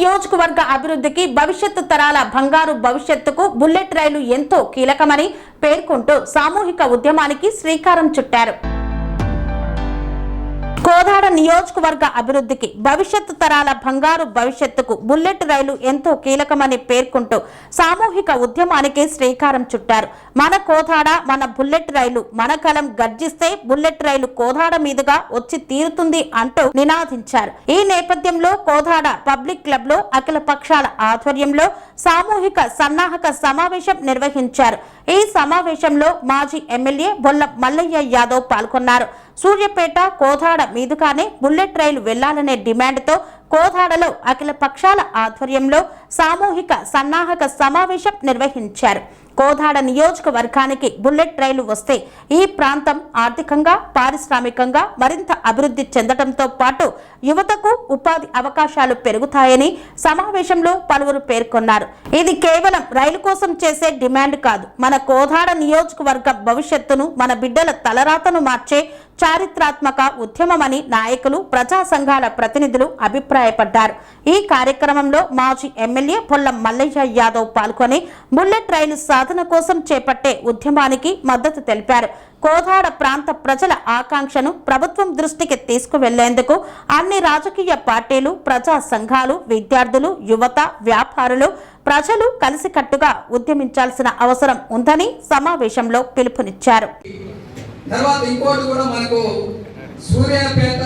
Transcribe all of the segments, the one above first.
నియోజకవర్గ అభివృద్ధికి భవిష్యత్తు తరాల బంగారు భవిష్యత్తుకు బుల్లెట్ రైలు ఎంతో కీలకమని పేర్కొంటూ సామూహిక ఉద్యమానికి శ్రీకారం చుట్టారు. కోదాడ నియోజకవర్గ అభివృద్ధికి భవిష్యత్తు తరాల బంగారు భవిష్యత్తుకు బుల్లెట్ రైలు ఎంతో కీలకమని పేర్కొంటూ సామూహిక ఉద్యమానికి శ్రీకారం చుట్టారు. మన కోదాడ మన బుల్లెట్ రైలు, మన కలం గర్జిస్తే బుల్లెట్ రైలు కోదాడ మీదుగా వచ్చి తీరుతుంది అంటూ నినాదించారు. ఈ నేపథ్యంలో కోదాడ పబ్లిక్ క్లబ్ లో అఖిల పక్షాల ఆధ్వర్యంలో సామూహిక సన్నాహక సమావేశం నిర్వహించారు. ఈ సమావేశంలో మాజీ ఎమ్మెల్యే బొల్ల మల్లయ్య యాదవ్ పాల్గొన్నారు. సూర్యాపేట కోదాడ మీదుగానే బుల్లెట్ రైలు వెళ్లాలనే డిమాండ్తో కోదాడలో అఖిల పక్షాల ఆధ్వర్యంలో సామూహిక సన్నాహక సమావేశం నిర్వహించారు. కోదాడ నియోజకవర్గానికి బుల్లెట్ రైలు వస్తే ఈ ప్రాంతం ఆర్థికంగా, పారిశ్రామికంగా మరింత అభివృద్ధి చెందడంతో పాటు యువతకు ఉపాధి అవకాశాలు పెరుగుతాయని సమావేశంలో పలువురు పేర్కొన్నారు. ఇది కేవలం రైలు కోసం చేసే డిమాండ్ కాదు, మన కోదాడ నియోజకవర్గ భవిష్యత్తును, మన బిడ్డల తలరాతను మార్చే చారిత్రాత్మక ఉద్యమమని నాయకులు, ప్రజా సంఘాల ప్రతినిధులు అభిప్రాయపడ్డారు. ఈ కార్యక్రమంలో మాజీ ఎమ్మెల్యే బొల్ల మల్లయ్య యాదవ్ పాల్గొని బుల్లెట్ రైలు సాధన కోసం చేపట్టే ఉద్యమానికి మద్దతు తెలిపారు. కోదాడ ప్రాంత ప్రజల ఆకాంక్షను ప్రభుత్వం దృష్టికి తీసుకువెళ్లేందుకు అన్ని రాజకీయ పార్టీలు, ప్రజా సంఘాలు, విద్యార్థులు, యువత, వ్యాపారులు, ప్రజలు కలిసికట్టుగా ఉద్యమించాల్సిన అవసరం ఉందని సమావేశంలో పిలుపునిచ్చారు. తర్వాత ఇంకోటి కూడా మనకు సూర్యాపేట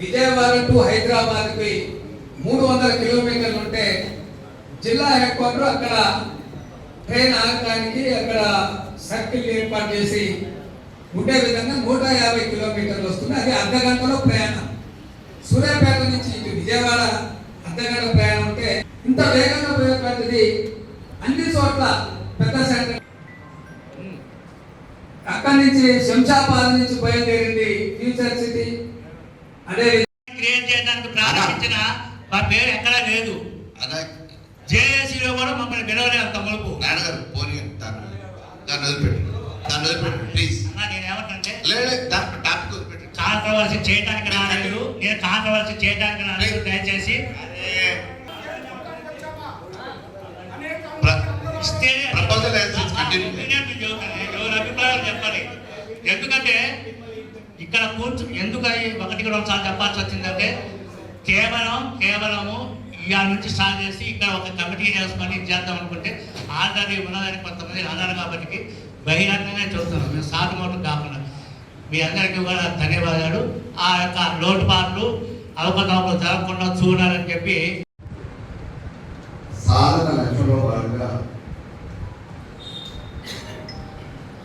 విజయవాడ టు హైదరాబాద్కి 300 కిలోమీటర్లు ఉంటే జిల్లా హెడ్ క్వార్టర్ అక్కడ ట్రైన్ ఆగడానికి అక్కడ సర్కిల్ ఏర్పాటు చేసి ఉండే విధంగా 150 కిలోమీటర్లు వస్తుంది. అది అర్ధగంటలో ప్రయాణం. సూర్యాపేట నుంచి ఇటు విజయవాడ అర్ధగంట ప్రయాణం ఉంటే ఇంత వేగంగా ఉపయోగపడుతుంది. అన్ని చోట్ల పెద్ద సెంటర్ అక్కడి నుంచి శంషాబాద్ నుంచి బయలుదేరింది ఫ్యూచర్ సిటీ. అదే క్రియేట్ చేయడానికి ప్రారంభించిన మా పేరు ఎక్కడా లేదు. జేఏసీలో కూడా మమ్మల్ని పిలవలేదు. అంత ములుపు నాన్నగారు పోనీ దాన్ని వదిలిపెట్టు ప్లీజ్. నేను ఏమంటే టాపిక్ వదిలిపెట్టు. కాంట్రవర్సీ చేయడానికి రాలేదు. నేను కాంట్రవర్సీ చేయడానికి రాలేదు. దయచేసి అభిప్రాయాలు చెప్పాలి. ఎందుకంటే ఇక్కడ ఎందుకు ఒకటి కూడా ఒకసారి చెప్పాల్సి వచ్చిందంటే కేవలము ఇవాళ నుంచి స్టార్ట్ చేసి ఇక్కడ ఒక కమిటీ వేసుకొని చేద్దాం అనుకుంటే ఆల్రెడీ ఉన్నదానికి కొంతమంది అన్నారు కాబట్టి బహిరంగంగా చెబుతున్నాం. మేము సాగుమోటు కాకుండా మీ అందరికీ కూడా ధన్యవాదాలు. ఆ యొక్క లోటుపాట్లు అవకతవకలు జరగకుండా చూడాలని చెప్పి సాధన లక్ష్యంలో భాగంగా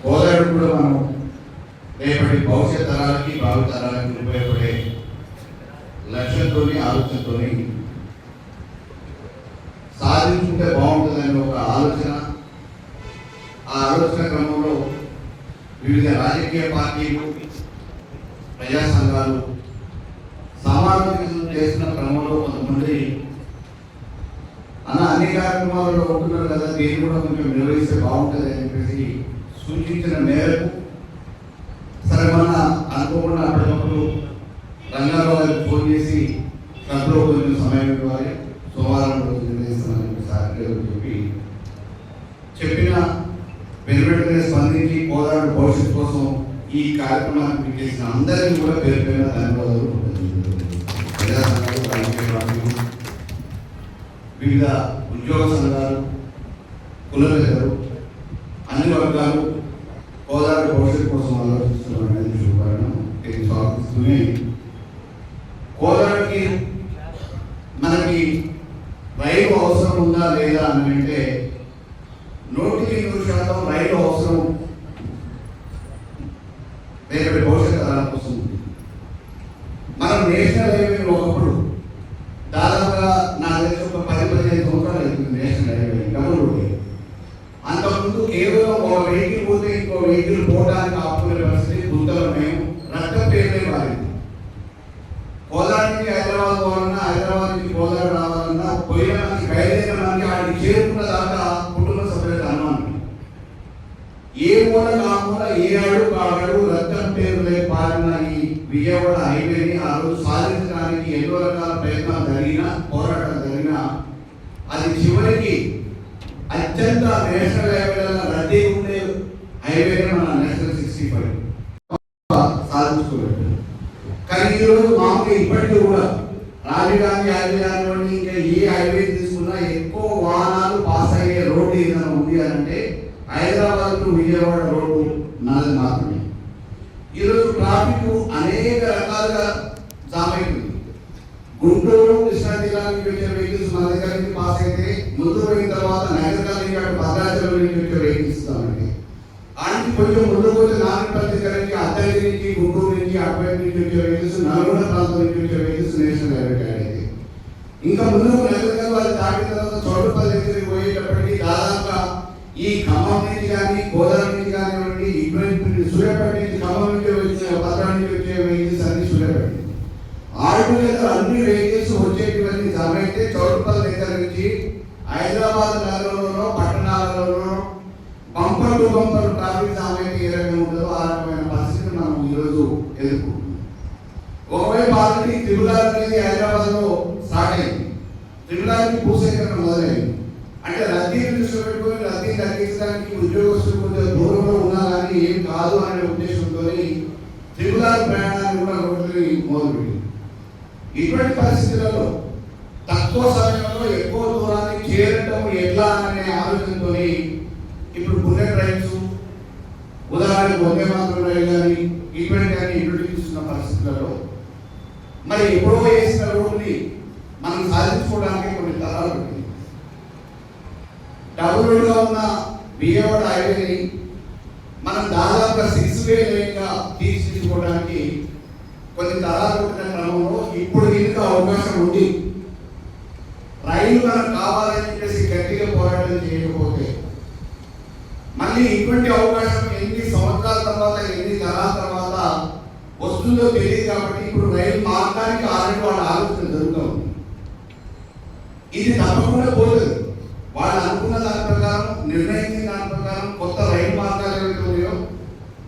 కోదాడు కూడా మనం రేపటి భవిష్యత్ తరాలకి, భావి తరాలకి ఉపయోగపడే లక్ష్యంతో, ఆలోచనతో సాధించుకుంటే బాగుంటుందని ఒక ఆలోచన. ఆ ఆలోచన క్రమంలో వివిధ రాజకీయ పార్టీలు, ప్రజా సంఘాలు సమావేశం చేసిన క్రమంలో కొంతమంది అన్ని కార్యక్రమాలలో ఉంటున్నారు కదా, దీన్ని కూడా కొంచెం నిర్వహిస్తే బాగుంటుంది అని చెప్పేసి సూచించిన మేరకు సరే మన అనుకోకుండా అప్పటికప్పుడు రంగారావు గారికి ఫోన్ చేసి క్లబ్లో కొంచెం సమయం ఇవ్వాలి, సోమవారం రోజు నిర్వహిస్తామని చెప్పి చెప్పిన వెనువెంటనే స్పందించి కోదాడు భవిష్యత్తు కోసం ఈ కార్యక్రమాన్ని చేసిన అందరికీ కూడా పేరు పేరున ధన్యవాదాలు. ప్రజా సంఘాలు, రాజకీయ పార్టీలు, వివిధ ఉద్యోగ సంఘాలు, కుల ప్రజలు, అన్ని వర్గాలు కోదాడు భవిష్యత్తు కోసం ఆలోచిస్తున్నటువంటి శుభాలను స్వాగతిస్తూనే కోదాడికి మనకి రైలు అవసరం ఉందా లేదా అని అంటే 100% రైలు అవసరం రేపటి భవిష్యత్ తరాల కోసం. మనం నేషనల్ హైవే ఒకప్పుడు దాదాపుగా నాకు తెలిసి ఒక 10-15 సంవత్సరాలు అవుతుంది నేషనల్ హైవే డబుల్ రోడ్. అంతకుముందు కేవలం ఒక వెహికల్ పోతే ఇంకో వెహికల్ పోవడానికి ఆపుకునే పరిస్థితి గుంతలో మేము రక్తం పేరునే మారింది. కోదాడ నుంచి హైదరాబాద్ పోవాలన్నా, హైదరాబాద్ నుంచి కోదాడ రావాలన్నా, పోయిన నుంచి బయలుదేరిన నుంచి ఆడికి చేరుకున్న దాకా కుటుంబ సభ్యులకు అనుమానం. ఏ మూల కాకుండా ఏ అడుగు అడుగు రక్తం పేరులే పారిన ఈ విజయవాడ హైవేని ఆ రోజు సాధించడానికి ఎన్నో రకాల ప్రయత్నాలు జరిగినా, పోరాటాలు జరిగినా అత్యంత నేషనల్ హైవేల రద్దీ ఉండే హైవే మన నేషనల్ 65 సాధించుకోలేదు. కానీ ఈరోజు మామూలుగా ఇప్పటికీ కూడా రాజధాని హైవే కానివ్వండి, ఇంకా ఏ హైవే తీసుకున్నా ఎక్కువ వాహనాలు పాస్ అయ్యే రోడ్డు ఏదైనా ఉంది అని అంటే హైదరాబాద్ టు విజయవాడ రోడ్డు నాది మాత్రమే. ఈరోజు ట్రాఫిక్ అనేక రకాలుగా జామ్ అవుతుంది. గుంటూరు కృష్ణా జిల్లా నుంచి వచ్చే వెహికల్స్ మన దగ్గర నుంచి పాస్ అయితే ముందు పోయిన తర్వాత నగరకాల నుంచి అటు భద్రాచలం నుంచి వచ్చే వెహికల్స్ ఇస్తామండి. ఆడికి కొంచెం ముందుకు వచ్చే నాగపల్లి దగ్గర నుంచి అద్దరి నుంచి గుంటూరు నుంచి అటువైపు నుంచి వచ్చే వెహికల్స్, నల్గొండ ప్రాంతం నుంచి వచ్చే వెహికల్స్ నేషనల్ హైవే అయితే ఇంకా ముందుకు నగరకాల వాళ్ళు దాటిన తర్వాత చోటుపల్లి దగ్గరికి పోయేటప్పటికి దాదాపుగా ఈ ఖమ్మం నుంచి కానీ గోదావరి నుంచి కానివ్వండి, ఇటువంటి సూర్యాపేట నుంచి ఖమ్మం నుంచి వచ్చే భద్రా నుంచి వచ్చే వెహికల్స్ అన్ని సూర్యాపేట ఆడుకునేది అన్ని వెహికల్స్ వచ్చేటివన్నీ జమ అయితే చౌటుపల్లి దగ్గర నుంచి హైదరాబాద్ నగరంలో పట్టణాలలో bumper to bumper traffic jam అయితే ఏ రకంగా ఉంటుందో ఆ రకమైన పరిస్థితి మనం ఈరోజు ఎదుర్కొంటున్నాం. ఒకవైపు ఆల్రెడీ త్రిపులార్ అనేది హైదరాబాద్ లో స్టార్ట్ అయింది. త్రిపులార్కి భూసేకరణ మొదలైంది. అంటే రద్దీని దృష్టిలో పెట్టుకొని రద్దీని తగ్గించడానికి ఉద్యోగస్తులు కొంచెం దూరంలో ఉన్నా కానీ ఏం కాదు అనే ఉద్దేశంతో త్రిపులార్ ప్రయాణాన్ని కూడా రోడ్లని మొదలుపెట్టింది. ఇటువంటి పరిస్థితులలో తక్కువ సమయంలో ఎక్కువ దూరాన్ని చేరటం ఎట్లా అనే ఆలోచనతో ఇప్పుడు బుల్లెట్ రైల్స్, ఉదాహరణకు వందే మాతరం రైలు కానీ ఇటువంటి కానీ ఇంట్రొడ్యూస్ చేస్తున్న పరిస్థితులలో మరి ఎప్పుడో వేసిన రోడ్ని మనం సాధించుకోవడానికి కొన్ని తరాలు ఉంటుంది. డబుల్ రోడ్గా ఉన్న విజయవాడ హైవేని మనం దాదాపుగా 6 వే లైన్గా తీర్చిదిద్దుకోవడానికి కొన్ని తరాలు పెట్టిన క్రమంలో ఇప్పుడు ఇంకా అవకాశం ఉంది. రైలు మనకు కావాలని చెప్పేసి గట్టిగా పోరాటం చేయకపోతే మళ్ళీ ఇటువంటి అవకాశం ఎన్ని సంవత్సరాల తర్వాత ఎన్ని తరాల తర్వాత వస్తుందో తెలియదు. కాబట్టి ఇప్పుడు రైలు మార్గానికి ఆల్రెడీ వాళ్ళ ఆలోచన జరుగుతుంది. ఇది తప్పకుండా పోలేదు. వాళ్ళు అనుకున్న దాని ప్రకారం, నిర్ణయించిన దాని ప్రకారం కొత్త రైలు మార్గాలు ఏవైతే ఉన్నాయో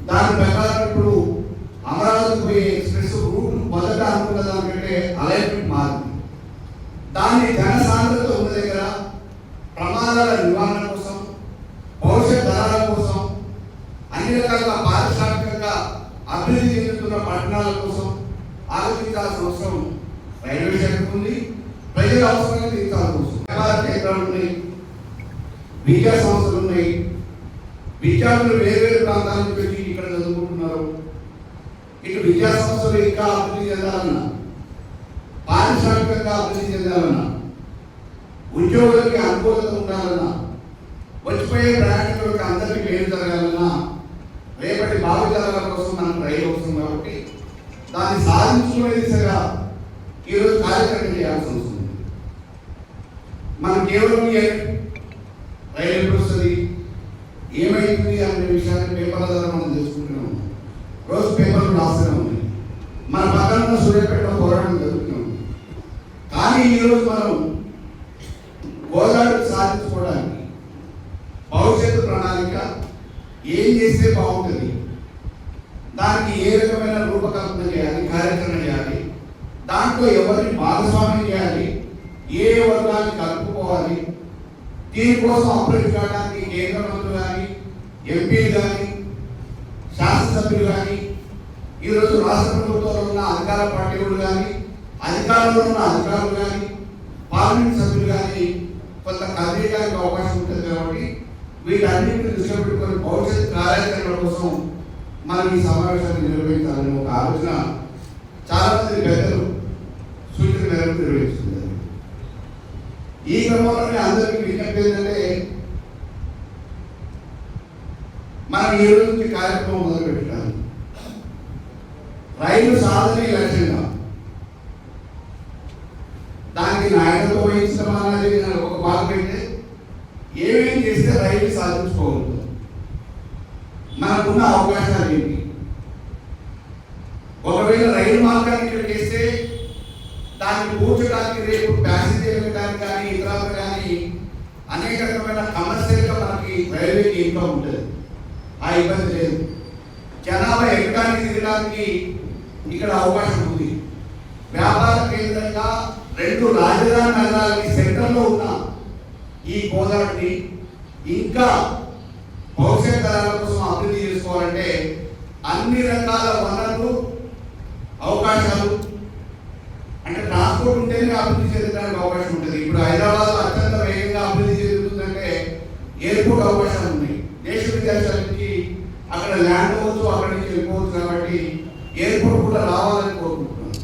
దాని ప్రకారం ఇప్పుడు అమరావతి పోయే ఎక్స్ప్రెస్ రూట్ మొదట అనుకున్న దానికంటే అలైన్మెంట్ మారింది. దాన్ని జనసాంద్రత ఉన్న దగ్గర ప్రమాదాల నివారణ కోసం, భవిష్యత్ తరాల కోసం, అన్ని రకాలుగా పారిశ్రామికంగా అభివృద్ధి చెందుతున్న పట్టణాల కోసం ఆలోచించాల్సిన అవసరం రైల్వే శాఖకు ఉంది. ప్రజల అవసరంగా తీర్చాల్సిన అవసరం. వ్యాపార కేంద్రాలు ఉన్నాయి, విద్యా సంస్థలు ఉన్నాయి. విద్యార్థులు వేరు ప్రాంతాల నుంచి వచ్చి ఇక్కడ చదువుకుంటున్నారు. ఇటు విద్యా సంస్థలు ఇంకా అభివృద్ధి చెందాలన్నా, పారిశ్రామికంగా అభివృద్ధి చెందాలన్నా, ఉద్యోగులకి అనుకూలత ఉండాలన్నా, వచ్చిపోయే ప్రయాణికులకు అందరికీ మేలు జరగాలన్నా రేపటి భావితరాల కోసం మనకు రైలు అవసరం. కాబట్టి దాన్ని సాధించుకునే దిశగా ఈరోజు కార్యక్రమం చేయాల్సి వస్తుంది. మనం కేవలం రైలు ఎప్పుడు వస్తుంది, ఏమైతుంది అనే విషయాన్ని పేపర్ల ద్వారా మనం తెలుసుకుంటున్నాం. రోజు పేపర్లు రాస్తూనే ఉంది. మన పక్కన సూర్యాపేటలో పోరాటం జరుగుతున్నాం. కానీ ఈరోజు మనం గోదావరి సాధించుకోవడానికి భవిష్యత్తు ప్రణాళిక ఏం చేస్తే బాగుంటుంది, దానికి ఏ రకమైన రూపకల్పన చేయాలి, కార్యాచరణ చేయాలి, దాంట్లో ఎవరిని భాగస్వామ్యం చేయాలి, ఏ వర్గాన్ని కలుపుకోవాలి, దీనికోసం అభివృద్ధి కావడానికి కేంద్ర మంత్రులు కానీ, ఎంపీలు కానీ, శాసనసభ్యులు కానీ, ఈరోజు రాష్ట్ర ప్రభుత్వంలో ఉన్న అధికార పార్టీలు కానీ, అధికారంలో ఉన్న అధికారులు కానీ, పార్లమెంట్ సభ్యులు కానీ కొంత కదిలియడానికి అవకాశం ఉంటుంది. కాబట్టి వీటన్నింటిని దృష్టిలో పెట్టుకొని భవిష్యత్ కార్యాచరణ కోసం మనం ఈ సమావేశాన్ని నిర్వహించాలని ఒక ఆలోచన చాలా మంది పెద్దలు సూచన మేరకు నిర్వహిస్తున్నారు. ఈ క్రమంలోనే అందరికీ విజ్ఞప్తి ఏంటంటే మనం ఈ రోజు నుంచి కార్యక్రమం మొదలు పెట్టాలి. రైలు సాధనే లక్ష్యంగా దానికి నాయకత్వం వహించడం అనేది ఒక భాగం అయితే ఏమేమి చేస్తే రైలు సాధించుకోగలుగుతాం, మనకున్న అవకాశాలు ఏంటి, ఒకవేళ రైలు మార్గాన్ని ఇక్కడ చేస్తే దాన్ని కూర్చోడానికి రేపు ప్యాసింజర్ వెళ్ళడానికి కానీ ఇతరులు కానీ అనేక రకమైన కమర్షియల్గా మనకి రైల్వేకి ఇన్కమ్ ఉంటుంది. ఆ ఇబ్బంది లేదు. జనాభా ఎక్కడానికి తిరగడానికి ఇక్కడ అవకాశం ఉంది. వ్యాపార కేంద్రంగా 2 రాజధాని నగరాలకి సెంటర్లో ఉన్న ఈ గోదావరిని ఇంకా భవిష్యత్ తరాల కోసం అభివృద్ధి చేసుకోవాలంటే అన్ని రకాల వనరులు, అవకాశాలు, అంటే ట్రాన్స్పోర్ట్ ఉంటేనే అభివృద్ధి చెందడానికి అవకాశం ఉంటుంది. ఇప్పుడు హైదరాబాద్ అత్యంత వేగంగా అభివృద్ధి చెందుతుందంటే ఎయిర్పోర్ట్ అవకాశాలు ఉన్నాయి. దేశ విదేశాలకి అక్కడ ల్యాండ్ అవ్వచ్చు, అక్కడి నుంచి వెళ్ళిపోవచ్చు. కాబట్టి ఎయిర్పోర్ట్ కూడా రావాలని కోరుకుంటున్నాను.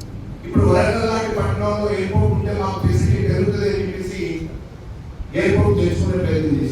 ఇప్పుడు వరంగల్ లాంటి పట్టణంలో ఎయిర్పోర్ట్ ఉంటే మాకు ఫెసిలిటీ పెరుగుతుంది అని చెప్పేసి ఎయిర్పోర్ట్ తెచ్చుకునే ప్రయత్నం చేశారు.